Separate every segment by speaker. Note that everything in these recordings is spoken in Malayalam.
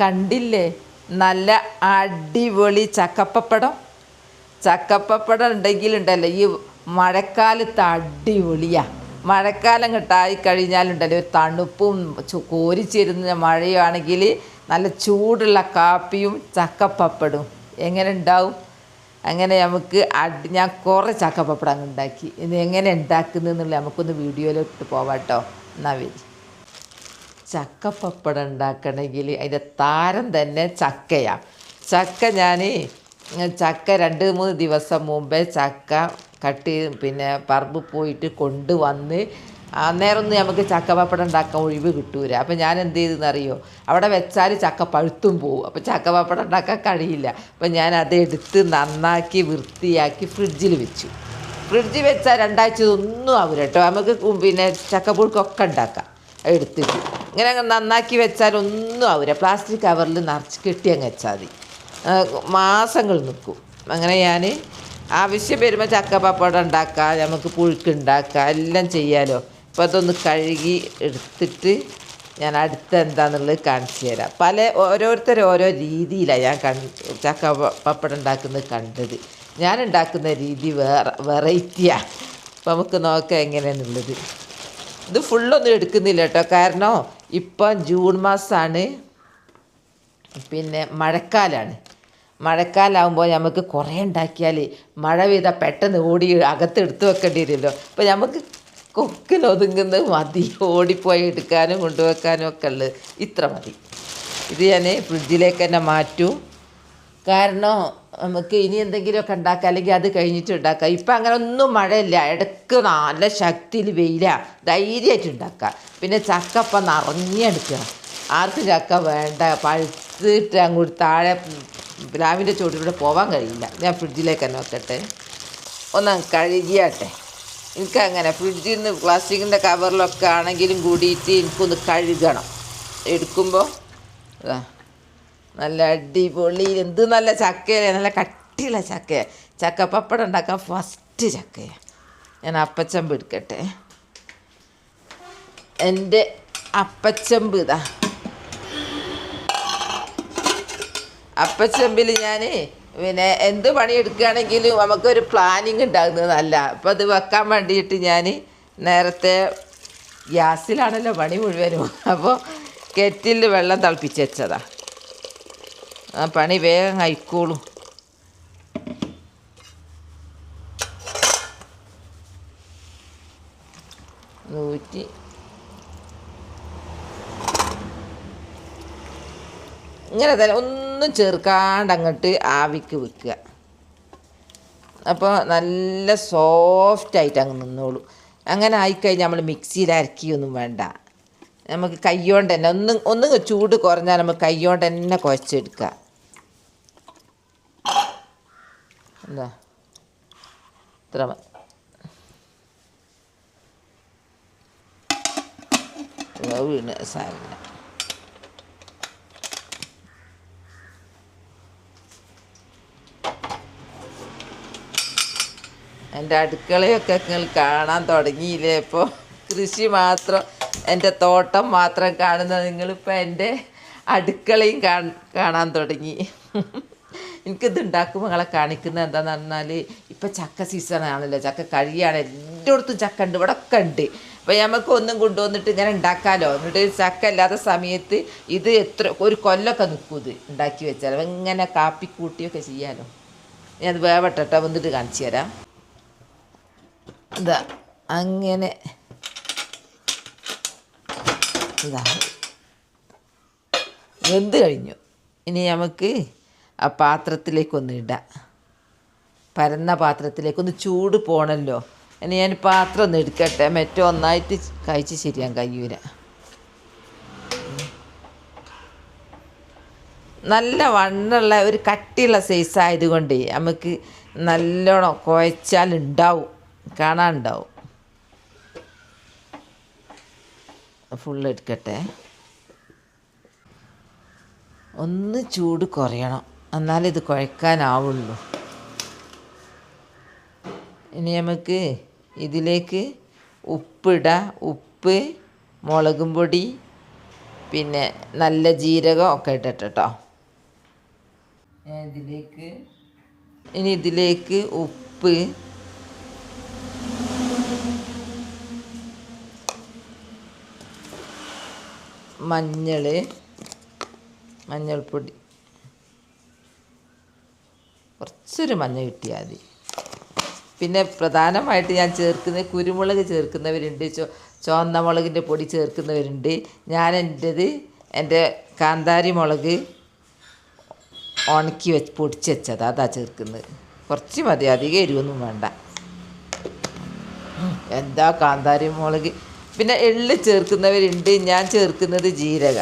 Speaker 1: കണ്ടില്ലേ നല്ല അടിപൊളി ചക്കപ്പപ്പടം. ചക്കപ്പപ്പടം ഉണ്ടെങ്കിലുണ്ടല്ലോ ഈ മഴക്കാലത്ത് അടിപൊളിയാണ്. മഴക്കാലം കിട്ടായി കഴിഞ്ഞാലുണ്ടല്ലോ ഒരു തണുപ്പും കോരിച്ചേരുന്ന മഴയാണെങ്കിൽ നല്ല ചൂടുള്ള കാപ്പിയും ചക്കപ്പപ്പടും എങ്ങനെ ഉണ്ടാവും. അങ്ങനെ നമുക്ക് ഞാൻ കുറേ ചക്കപ്പപ്പടം അങ്ങ് ഉണ്ടാക്കി. ഇത് എങ്ങനെ ഉണ്ടാക്കുന്നതെന്നുള്ള നമുക്കൊന്ന് വീഡിയോയിലിട്ട് പോവാം കേട്ടോ. എന്നാൽ വരി. ചക്കപ്പപ്പടം ഉണ്ടാക്കണമെങ്കിൽ അതിൻ്റെ താരം തന്നെ ചക്കയാണ്. ചക്ക 2-3 ദിവസം മുമ്പേ ചക്ക കട്ട് പിന്നെ പറമ്പ് പോയിട്ട് കൊണ്ടുവന്ന് അന്നേരമൊന്നും നമുക്ക് ചക്കപ്പപ്പടം ഉണ്ടാക്കാൻ ഒഴിവ് കിട്ടൂല. അപ്പം ഞാൻ എന്ത് ചെയ്തെന്നറിയോ, അവിടെ വെച്ചാൽ ചക്ക പഴുത്തും പോവും. അപ്പം ചക്കപ്പപ്പടം ഉണ്ടാക്കാൻ കഴിയില്ല. അപ്പം ഞാൻ അത് എടുത്ത് നന്നാക്കി വൃത്തിയാക്കി ഫ്രിഡ്ജിൽ വെച്ചു. ഫ്രിഡ്ജിൽ വെച്ചാൽ 2 ആഴ്ച ഒന്നും ആവില്ല കേട്ടോ. നമുക്ക് പിന്നെ ചക്കപ്പുഴുക്കൊക്കെ ഉണ്ടാക്കാം. എടുത്തിട്ട് ഇങ്ങനെ നന്നാക്കി വെച്ചാൽ ഒന്നും ആവില്ല. പ്ലാസ്റ്റിക് കവറിൽ നിറച്ച് കെട്ടി അങ്ങ് വെച്ചാൽ മതി, മാസങ്ങൾ നിൽക്കും. അങ്ങനെ ഞാൻ ആവശ്യം വരുമ്പോൾ ചക്കപ്പപ്പടം ഉണ്ടാക്കാം, നമുക്ക് പുഴുക്കുണ്ടാക്കാം, എല്ലാം ചെയ്യാമല്ലോ. അപ്പോൾ അതൊന്ന് കഴുകി എടുത്തിട്ട് ഞാൻ അടുത്ത എന്താണെന്നുള്ളത് കാണിച്ചു തരാം. ഓരോരുത്തർ ഓരോ രീതിയിലാണ് ഞാൻ ചക്കപ്പപ്പടം ഉണ്ടാക്കുന്നത് കണ്ടത്. ഞാൻ ഉണ്ടാക്കുന്ന രീതി വെറൈറ്റിയാണ്. അപ്പോൾ നമുക്ക് നോക്കാം എങ്ങനെയാണുള്ളത്. ഇത് ഫുള്ളൊന്നും എടുക്കുന്നില്ല കേട്ടോ, കാരണം ഇപ്പം ജൂൺ മാസമാണ്, പിന്നെ മഴക്കാലമാണ്. മഴക്കാലമാകുമ്പോൾ നമുക്ക് കുറേ ഉണ്ടാക്കിയാൽ മഴ പെയ്താൽ പെട്ടെന്ന് ഓടി അകത്തെടുത്ത് വെക്കേണ്ടി വരുമല്ലോ. അപ്പോൾ നമുക്ക് കൊക്കിലൊതുങ്ങുന്നത് മതി, ഓടിപ്പോയി എടുക്കാനും കൊണ്ടുവെക്കാനും ഒക്കെ ഉള്ളത് ഇത്ര മതി. ഇത് ഞാൻ ഫ്രിഡ്ജിലേക്ക് തന്നെ മാറ്റും, കാരണം നമുക്ക് ഇനി എന്തെങ്കിലുമൊക്കെ ഉണ്ടാക്കാം, അല്ലെങ്കിൽ അത് കഴിഞ്ഞിട്ട് ഉണ്ടാക്കാം. ഇപ്പം അങ്ങനെ ഒന്നും മഴയില്ല, ഇടയ്ക്ക് നല്ല ശക്തിയിൽ വെയിലാണ്, ധൈര്യമായിട്ട് ഉണ്ടാക്കാം. പിന്നെ ചക്കപ്പം നിറഞ്ഞെടുക്കുക. ആർക്കും ചക്ക വേണ്ട, പഴുത്തിട്ട് അങ്ങോട്ട് താഴെ പ്ലാവിൻ്റെ ചുവട്ടിലൂടെ പോകാൻ കഴിയില്ല. ഞാൻ ഫ്രിഡ്ജിലേക്ക് തന്നെ വെക്കട്ടെ, ഒന്ന് കഴുകിയാട്ടെ. എനിക്കങ്ങനെ ഫ്രിഡ്ജിൽ നിന്ന് പ്ലാസ്റ്റിക്കിൻ്റെ കവറിലൊക്കെ ആണെങ്കിലും കൂടിയിട്ട് എനിക്കൊന്ന് കഴുകണം. എടുക്കുമ്പോൾ നല്ല അടിപൊളി എന്ത് നല്ല ചക്കയല്ലേ, നല്ല കട്ടിയുള്ള ചക്കയാണ്. ചക്കപ്പപ്പടം ഉണ്ടാക്കാൻ ഫസ്റ്റ് ചക്കയാണ്. ഞാൻ അപ്പച്ചമ്പ് എടുക്കട്ടെ. എൻ്റെ അപ്പച്ചമ്പ് ഇതാ. അപ്പച്ചമ്പിൽ ഞാൻ പിന്നെ എന്ത് പണിയെടുക്കുകയാണെങ്കിലും നമുക്കൊരു പ്ലാനിങ് ഉണ്ടാകുന്നത് നല്ല. അപ്പോൾ അത് വെക്കാൻ വേണ്ടിയിട്ട് ഞാൻ നേരത്തെ ഗ്യാസിലാണല്ലോ പണി മുഴുവനും, അപ്പോൾ കെറ്റിലിൽ വെള്ളം തിളപ്പിച്ച് വെച്ചതാണ്. ആ പണി വേഗം കഴിക്കോളൂ. നൂറ്റി ഇങ്ങനെ തന്നെ ഒന്നും ചേർക്കാണ്ട് അങ്ങോട്ട് ആവിക്ക് വെക്കുക. അപ്പോൾ നല്ല സോഫ്റ്റായിട്ട് അങ്ങ് നിന്നോളൂ. അങ്ങനെ ആയിക്കഴിഞ്ഞാൽ നമ്മൾ മിക്സിയിൽ അരക്കിയൊന്നും വേണ്ട, നമുക്ക് കൈകൊണ്ട് തന്നെ ഒന്ന് ചൂട് കുറഞ്ഞാൽ നമുക്ക് കൈകൊണ്ട് തന്നെ കുഴച്ചെടുക്കുക. എന്താ ഇത്ര വീണ് സാധനം. എൻ്റെ അടുക്കളയൊക്കെ നിങ്ങൾ കാണാൻ തുടങ്ങിയില്ലേ? ഇപ്പോൾ കൃഷി മാത്രം, എൻ്റെ തോട്ടം മാത്രം കാണുന്ന നിങ്ങളിപ്പോൾ എൻ്റെ അടുക്കളയും കാണാൻ തുടങ്ങി. എനിക്കിത് ഉണ്ടാക്കുമ്പോൾ നിങ്ങളെ കാണിക്കുന്നത് എന്താണെന്ന് പറഞ്ഞാൽ, ഇപ്പം ചക്ക സീസണാണല്ലോ, ചക്ക കഴിയാണ്, എല്ലായിടത്തും ചക്ക ഉണ്ട്, ഇവിടെ ഒക്കെ ഉണ്ട്. അപ്പോൾ നമുക്ക് ഒന്നും കൊണ്ടുവന്നിട്ട് ഇങ്ങനെ ഉണ്ടാക്കാമല്ലോ. എന്നിട്ട് ചക്ക ഇല്ലാത്ത സമയത്ത് ഇത് ഒരു കൊല്ലമൊക്കെ നിൽക്കും ഇത് ഉണ്ടാക്കി വെച്ചാൽ, ഇങ്ങനെ കാപ്പിക്കൂട്ടിയൊക്കെ ചെയ്യാമല്ലോ. ഞാൻ അത് വേവട്ടെ വന്നിട്ട് കാണിച്ചു തരാം. ഇതാ അങ്ങനെ ഇതാ വെന്ത് കഴിഞ്ഞു. ഇനി നമുക്ക് ആ പാത്രത്തിലേക്കൊന്ന് ഇടാം, പരന്ന പാത്രത്തിലേക്കൊന്ന് ചൂട് പോകണമല്ലോ. ഇനി ഞാൻ പാത്രം ഒന്ന് എടുക്കട്ടെ, മറ്റോ ഒന്നായിട്ട് കഴിച്ച് ശരിയാൻ കഴിയൂല. നല്ല വണ്ണുള്ള ഒരു കട്ടിയുള്ള സൈസായതുകൊണ്ട് നമുക്ക് നല്ലോണം കുഴച്ചാൽ ഉണ്ടാവും, കാണാനുണ്ടാവും. ഫുള്ള് എടുക്കട്ടെ. ഒന്ന് ചൂട് കുറയണം, എന്നാലേ ഇത് കുഴക്കാനാവുള്ളൂ. ഇനി നമുക്ക് ഇതിലേക്ക് ഉപ്പിടാം. ഉപ്പ്, മുളകും പൊടി, പിന്നെ നല്ല ജീരകം ഒക്കെ ഇട്ടിട്ട് കേട്ടോ. ഇനി ഇതിലേക്ക് ഉപ്പ്, മഞ്ഞൾപ്പൊടി കുറച്ചൊരു മഞ്ഞൾ കിട്ടിയാൽ മതി. പിന്നെ പ്രധാനമായിട്ട് ഞാൻ ചേർക്കുന്നത് കുരുമുളക് ചേർക്കുന്നവരുണ്ട്, ചുവന്ന മുളകിൻ്റെ പൊടി ചേർക്കുന്നവരുണ്ട്. എൻ്റെ കാന്താരി മുളക് ഉണക്കി പൊടിച്ച് വെച്ചത് അതാ ചേർക്കുന്നത്. കുറച്ച് മതി, അധികം എരിവൊന്നും വേണ്ട. എന്താ കാന്താരി മുളക്. പിന്നെ എള്ള് ചേർക്കുന്നവരുണ്ട്, ഞാൻ ചേർക്കുന്നത് ജീരക.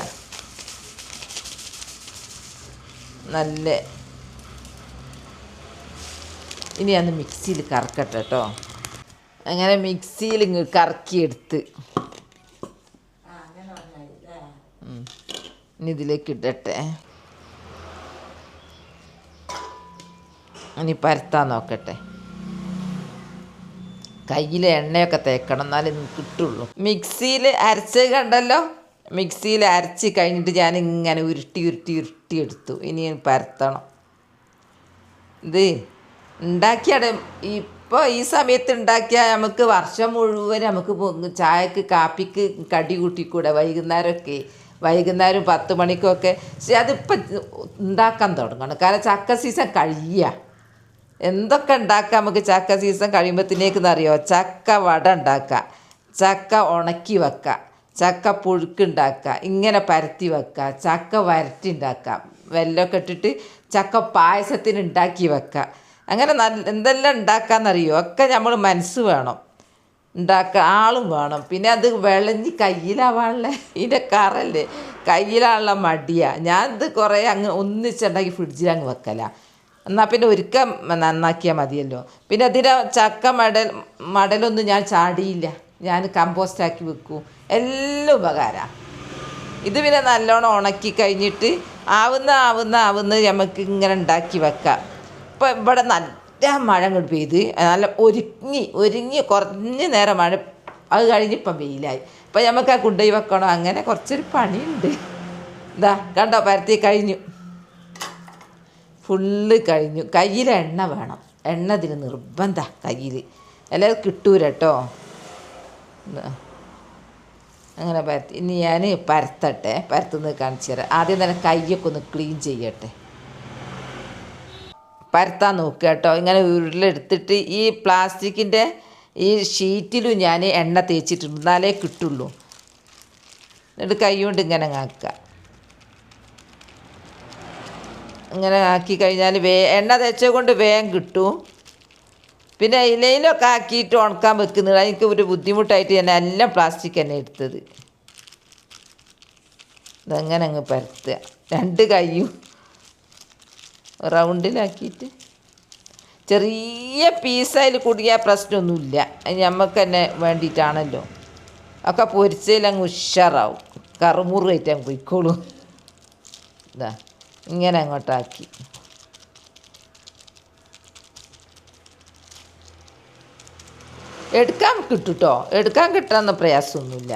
Speaker 1: നല്ല ഇനി അന്ന് മിക്സിയിൽ കറക്കട്ടെ കേട്ടോ. അങ്ങനെ മിക്സിയിൽ കറക്കിയെടുത്ത് ഇനി ഇതിലേക്ക് ഇടട്ടെ. ഇനി പരത്താൻ നോക്കട്ടെ. കയ്യിൽ എണ്ണയൊക്കെ തേക്കണം, എന്നാലേ കിട്ടുള്ളൂ. മിക്സിയിൽ അരച്ച് കണ്ടല്ലോ, മിക്സിയിൽ അരച്ച് കഴിഞ്ഞിട്ട് ഞാൻ ഇങ്ങനെ ഉരുട്ടി എടുത്തു. ഇനി പരത്തണം. ഇത് ഉണ്ടാക്കിയാൽ ഇപ്പോൾ ഈ സമയത്ത് ഉണ്ടാക്കിയാൽ നമുക്ക് വർഷം മുഴുവൻ നമുക്ക് ചായക്ക് കാപ്പിക്ക് കടി കൂട്ടിക്കൂടെ. വൈകുന്നേരം 10 മണിക്കൊക്കെ. പക്ഷെ അതിപ്പോൾ ഉണ്ടാക്കാൻ തുടങ്ങണം, കാരണം ചക്ക സീസൺ കഴിയുക. എന്തൊക്കെ ഉണ്ടാക്കാം നമുക്ക് ചക്ക സീസൺ കഴിയുമ്പോഴത്തേക്കറിയോ. ചക്ക വട ഉണ്ടാക്കാം, ചക്ക ഉണക്കി വെക്കാം, ചക്ക പുഴുക്കുണ്ടാക്കുക, ഇങ്ങനെ പരത്തി വെക്കുക, ചക്ക വരട്ടി ഉണ്ടാക്കാം, വെല്ലമൊക്കെ ഇട്ടിട്ട് ചക്ക പായസത്തിന് ഉണ്ടാക്കി വെക്കുക. അങ്ങനെ എന്തെല്ലാം ഉണ്ടാക്കാമെന്നറിയോ. ഒക്കെ നമ്മൾ മനസ്സ് വേണം, ഉണ്ടാക്കുക ആളും വേണം. പിന്നെ അത് വിളഞ്ഞ് കയ്യിലാവാനുള്ള ഇതിൻ്റെ കറല്ലേ, കയ്യിലാനുള്ള മടിയാണ്. ഞാൻ ഇത് കുറേ ഒന്നിച്ചുണ്ടാക്കി ഫ്രിഡ്ജിൽ വെക്കല. എന്നാൽ പിന്നെ ഒരിക്കൽ നന്നാക്കിയാൽ മതിയല്ലോ. പിന്നെ അതിൻ്റെ ചക്ക മടലൊന്നും ഞാൻ ചാടിയില്ല, ഞാൻ കമ്പോസ്റ്റാക്കി വെക്കും. എല്ലാം ഉപകാരമാണ്. ഇത് പിന്നെ നല്ലോണം ഉണക്കി കഴിഞ്ഞിട്ട് ആവുന്ന നമുക്ക് ഇങ്ങനെ ഉണ്ടാക്കി വെക്കാം. ഇപ്പം ഇവിടെ നല്ല മഴ അങ്ങോട്ട് പെയ്ത് നല്ല ഒരുങ്ങി കുറഞ്ഞ നേരം മഴ, അത് കഴിഞ്ഞിപ്പം വെയിലായി. ഇപ്പം നമുക്ക് ആ കൊണ്ടുപോയി വെക്കണം. അങ്ങനെ കുറച്ചൊരു പണിയുണ്ട്. ഇതാ കണ്ടോ, പരത്തി കഴിഞ്ഞു, ഫുള്ള് കഴിഞ്ഞു. കയ്യിൽ എണ്ണ വേണം, എണ്ണ ഇതിന് നിർബന്ധമാണ് കയ്യിൽ, അല്ലാതെ കിട്ടൂല കേട്ടോ. അങ്ങനെ പരത്തി. ഇനി ഞാൻ പരത്തുന്നത് കാണിച്ചു തരാം. ആദ്യം തന്നെ കൈയൊക്കെ ഒന്ന് ക്ലീൻ ചെയ്യട്ടെ. പരത്താൻ നോക്കുക കേട്ടോ. ഇങ്ങനെ ഉരുളെടുത്തിട്ട് ഈ പ്ലാസ്റ്റിക്കിൻ്റെ ഈ ഷീറ്റിലും ഞാൻ എണ്ണ തേച്ചിട്ടുണ്ട്, എന്നാലേ കിട്ടുള്ളൂ. എന്നിട്ട് കൈ കൊണ്ട് ഇങ്ങനെ ആക്കുക. ഇങ്ങനെ ആക്കി കഴിഞ്ഞാൽ എണ്ണ തേച്ചത് കൊണ്ട് വേഗം കിട്ടും. പിന്നെ ഇലയിലൊക്കെ ആക്കിയിട്ട് ഉണക്കാൻ വെക്കുന്നത് എനിക്ക് ഒരു ബുദ്ധിമുട്ടായിട്ട് ഞാൻ എല്ലാം പ്ലാസ്റ്റിക് തന്നെ എടുത്തത്. ഇതങ്ങനെ അങ്ങ് പരത്തുക, 2 കൈയും റൗണ്ടിലാക്കിയിട്ട്. ചെറിയ പീസായിൽ കുടിയാൽ പ്രശ്നമൊന്നുമില്ല, അത് നമുക്ക് തന്നെ വേണ്ടിയിട്ടാണല്ലോ. ഒക്കെ പൊരിച്ചതിൽ അങ്ങ് ഉഷാറാവും, കറുമുറായിട്ട് അങ്ങ് പൊയ്ക്കോളും. ഇതാ ഇങ്ങനെ അങ്ങോട്ടാക്കി. എടുക്കാൻ കിട്ടും കേട്ടോ, എടുക്കാൻ കിട്ടാമെന്ന പ്രയാസമൊന്നുമില്ല.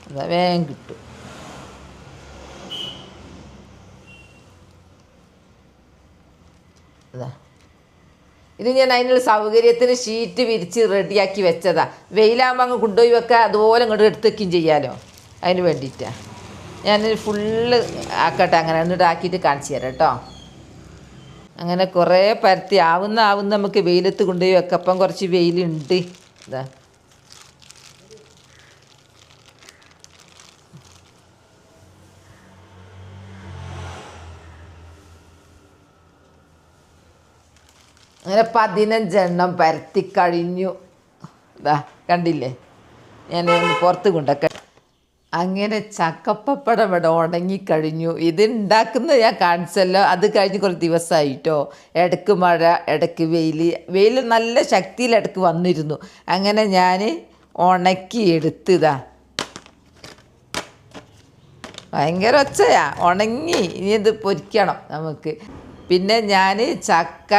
Speaker 1: അതാ വേഗം കിട്ടും. അതാ ഇത് ഞാൻ അതിനുള്ള സൗകര്യത്തിന് ഷീറ്റ് വിരിച്ച് റെഡിയാക്കി വെച്ചതാണ്. വെയിലാകുമ്പോൾ അങ്ങ് കൊണ്ടുപോയി വെക്കുക, അതുപോലെ ഇങ്ങോട്ട് എടുത്ത് വയ്ക്കുകയും ചെയ്യാമല്ലോ. അതിന് വേണ്ടിയിട്ടാണ് ഞാൻ ഫുള്ള് ആക്കട്ടെ. അങ്ങനെ എന്നിട്ട് ആക്കിയിട്ട് കാണിച്ചു തരാം കേട്ടോ. അങ്ങനെ കുറേ പരത്തി ആവുന്ന നമുക്ക് വെയിലത്ത് കൊണ്ടുപോയി വെക്കാം. അപ്പം കുറച്ച് വെയിലുണ്ട്. ഇതാ അങ്ങനെ 15 എണ്ണം പരത്തി കഴിഞ്ഞു. ഇതാ കണ്ടില്ലേ, ഞാൻ പുറത്ത് കൊണ്ടൊക്കെ. അങ്ങനെ ചക്കപ്പപ്പടം ഇവിടെ ഉണങ്ങിക്കഴിഞ്ഞു. ഇത് ഉണ്ടാക്കുന്നത് ഞാൻ കാണിച്ചല്ലോ. അത് കഴിഞ്ഞ് കുറച്ച് ദിവസമായിട്ടോ. ഇടയ്ക്ക് മഴ, ഇടയ്ക്ക് വെയിൽ നല്ല ശക്തിയിൽ ഇടയ്ക്ക് വന്നിരുന്നു. അങ്ങനെ ഞാൻ ഉണക്കി എടുത്തതാ. ഭയങ്കര ഒച്ചയാ, ഉണങ്ങി. ഇനി ഇത് പൊരിക്കണം നമുക്ക്. പിന്നെ ഞാൻ ചക്ക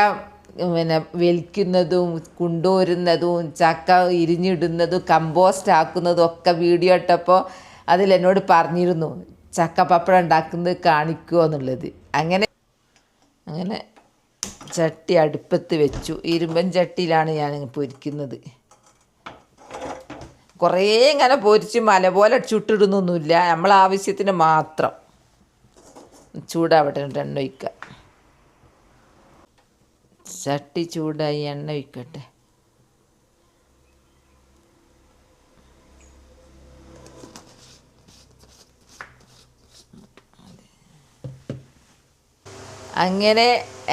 Speaker 1: പിന്നെ വലിക്കുന്നതും കൊണ്ടുവരുന്നതും ചക്ക ഇരിഞ്ഞിടുന്നതും കമ്പോസ്റ്റ് ആക്കുന്നതും ഒക്കെ വീഡിയോ ഇട്ടപ്പോൾ അതിലെന്നോട് പറഞ്ഞിരുന്നു ചക്ക പപ്പടം ഉണ്ടാക്കുന്നത് കാണിക്കുമോ എന്നുള്ളത്. അങ്ങനെ ചട്ടി അടുപ്പത്ത് വെച്ചു. ഇരുമ്പൻ ചട്ടിയിലാണ് ഞാൻ പൊരിക്കുന്നത്. കുറേ ഇങ്ങനെ പൊരിച്ച് മല പോലെ ചുട്ടിടുന്നൊന്നുമില്ല, നമ്മളെ ആവശ്യത്തിന് മാത്രം. ചൂടാവട്ടെ, എണ്ണ ഒഴിക്കുക. ചട്ടി ചൂടായി, എണ്ണ ഒഴിക്കട്ടെ. അങ്ങനെ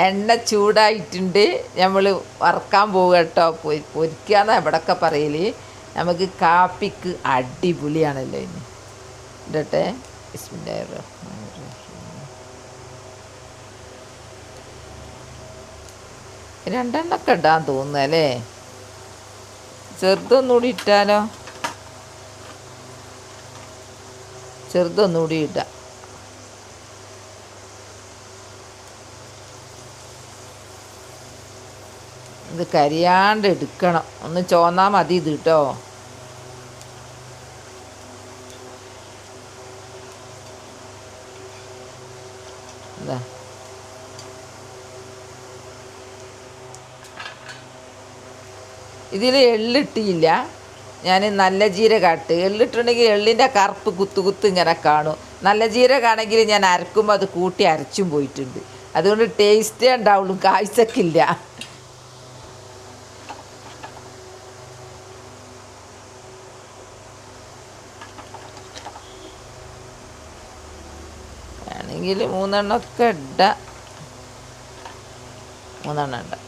Speaker 1: എണ്ണ ചൂടായിട്ടുണ്ട്. നമ്മൾ വറക്കാൻ പോകുക കേട്ടോ. പൊരിക്കാന്നാണ് ഇവിടെയൊക്കെ പറയൽ. നമുക്ക് കാപ്പിക്ക് അടിപൊളിയാണല്ലോ ഇനി. ഇടട്ടെ. രണ്ടെണ്ണൊക്കെ ഇടാൻ തോന്നുന്നു അല്ലേ? ചെറുതൊന്നുകൂടി ഇട്ടാലോ? ചെറുതൊന്നുകൂടി ഇടാം. ഇത് കരിയാണ്ട് എടുക്കണം. ഒന്ന് ചോന്നാൽ മതി ഇത് കേട്ടോ. എന്താ ഇതിൽ എള്ളിട്ടില്ല ഞാൻ, നല്ല ജീരകട്ട്. എള്ളിട്ടുണ്ടെങ്കിൽ എള്ളിൻ്റെ കറുപ്പ് കുത്ത് ഇങ്ങനെ കാണും. നല്ല ജീരകമാണെങ്കിൽ ഞാൻ അരക്കുമ്പോൾ അത് കൂട്ടി അരച്ചും പോയിട്ടുണ്ട്. അതുകൊണ്ട് ടേസ്റ്റേ ഉണ്ടാവുള്ളൂ, കാഴ്ചക്കില്ല. വേണമെങ്കിൽ 3 എണ്ണമൊക്കെ ഇടാം. 3 എണ്ണം ഇടാം.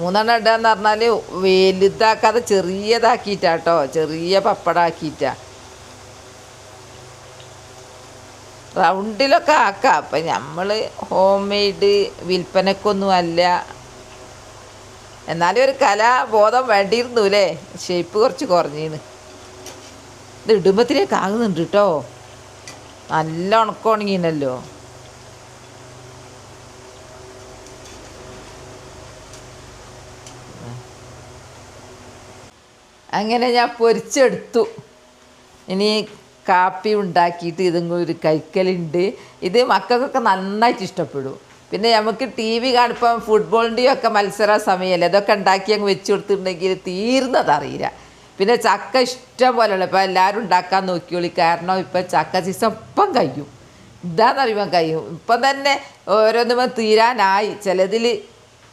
Speaker 1: 3 എണ്ണം ഇടാന്ന് പറഞ്ഞാൽ വലുതാക്കാതെ ചെറിയതാക്കിയിട്ടാട്ടോ, ചെറിയ പപ്പടമാക്കിയിട്ടാ. റൗണ്ടിലൊക്കെ ആക്കാം. അപ്പം നമ്മൾ ഹോം മെയ്ഡ് വിൽപ്പനക്കൊന്നും അല്ല. എന്നാലും ഒരു കലാബോധം വേണ്ടിയിരുന്നു അല്ലേ? ഷേപ്പ് കുറച്ച് കുറഞ്ഞീന്ന്. ഇത് ഇടുമ്പത്തിലേക്ക് ആകുന്നുണ്ട് കേട്ടോ. നല്ല ഉണക്കമുണങ്ങിനല്ലോ. അങ്ങനെ ഞാൻ പൊരിച്ചെടുത്തു. ഇനി കാപ്പി ഉണ്ടാക്കിയിട്ട് ഇതും ഒരു കഴിക്കലുണ്ട്. ഇത് മക്കൾക്കൊക്കെ നന്നായിട്ട് ഇഷ്ടപ്പെടും. പിന്നെ നമുക്ക് ടി വി കാണുമ്പം ഫുട്ബോളിൻ്റെയും ഒക്കെ മത്സര സമയമല്ലേ, അതൊക്കെ ഉണ്ടാക്കി അങ്ങ് വെച്ച് കൊടുത്തിട്ടുണ്ടെങ്കിൽ തീർന്നതറിയില്ല. പിന്നെ ചക്ക ഇഷ്ടം പോലെയുള്ള ഇപ്പം എല്ലാവരും ഉണ്ടാക്കാൻ നോക്കിയോളി. കാരണം ഇപ്പം ചക്ക സീസൺ ഇപ്പം കഴിയും. ഇതാണെന്നറിയുമ്പോൾ കഴിയും. ഇപ്പം തന്നെ ഓരോന്നും തീരാനായി. ചിലതിൽ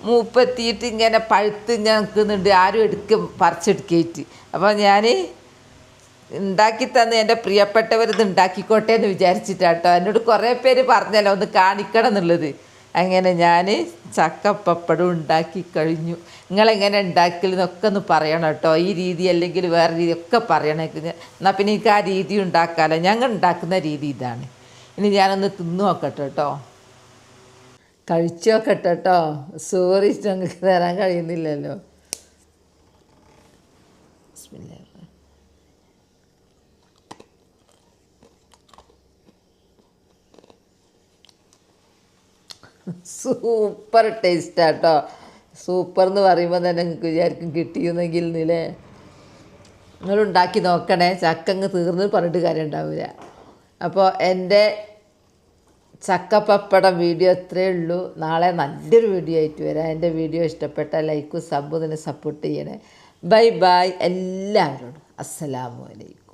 Speaker 1: മൂപ്പെത്തിയിട്ട് ഇങ്ങനെ പഴുത്ത് ഇങ്ങനെ നിൽക്കുന്നുണ്ട്. ആരും പറിച്ചെടുക്കേറ്റ്. അപ്പോൾ ഞാൻ ഉണ്ടാക്കി തന്ന് എൻ്റെ പ്രിയപ്പെട്ടവർ ഇത് ഉണ്ടാക്കിക്കോട്ടെ എന്ന് വിചാരിച്ചിട്ടാട്ടോ. എന്നോട് കുറേ പേര് പറഞ്ഞല്ലോ ഒന്ന് കാണിക്കണം എന്നുള്ളത്. അങ്ങനെ ഞാൻ ചക്കപ്പപ്പടം ഉണ്ടാക്കി കഴിഞ്ഞു. നിങ്ങളെങ്ങനെ ഉണ്ടാക്കലെന്നൊക്കെ ഒന്ന് പറയണം കേട്ടോ. ഈ രീതി അല്ലെങ്കിൽ വേറെ രീതി ഒക്കെ പറയണേ. എന്നാൽ പിന്നെ എനിക്ക് ആ രീതി ഉണ്ടാക്കാമല്ലോ. ഞങ്ങൾ ഉണ്ടാക്കുന്ന രീതി ഇതാണ്. ഇനി ഞാനൊന്ന് തിന്നു നോക്കട്ടെ കേട്ടോ, കഴിച്ചു നോക്കട്ടെ കേട്ടോ. സോറി, ഞങ്ങൾക്ക് തരാൻ കഴിയുന്നില്ലല്ലോ. സൂപ്പർ ടേസ്റ്റാട്ടോ. സൂപ്പർ എന്ന് പറയുമ്പോൾ തന്നെ നിങ്ങൾക്ക് വിചാരിക്കും കിട്ടിയെന്നെങ്കിൽ നിലേ. നിങ്ങളുണ്ടാക്കി നോക്കണേ. ചക്കങ്ങ് തീർന്ന് പറഞ്ഞിട്ട് കാര്യം ഉണ്ടാവില്ല. അപ്പോൾ എൻ്റെ ചക്കപ്പപ്പടം വീഡിയോ ഇത്രയേ ഉള്ളൂ. നാളെ നല്ലൊരു വീഡിയോ ആയിട്ട് വരാം. എൻ്റെ വീഡിയോ ഇഷ്ടപ്പെട്ട ലൈക്കും സബ്ബും തന്നെ സപ്പോർട്ട് ചെയ്യണേ. ബൈ ബൈ എല്ലാവരോടും. അസ്സലാമു അലൈക്കും.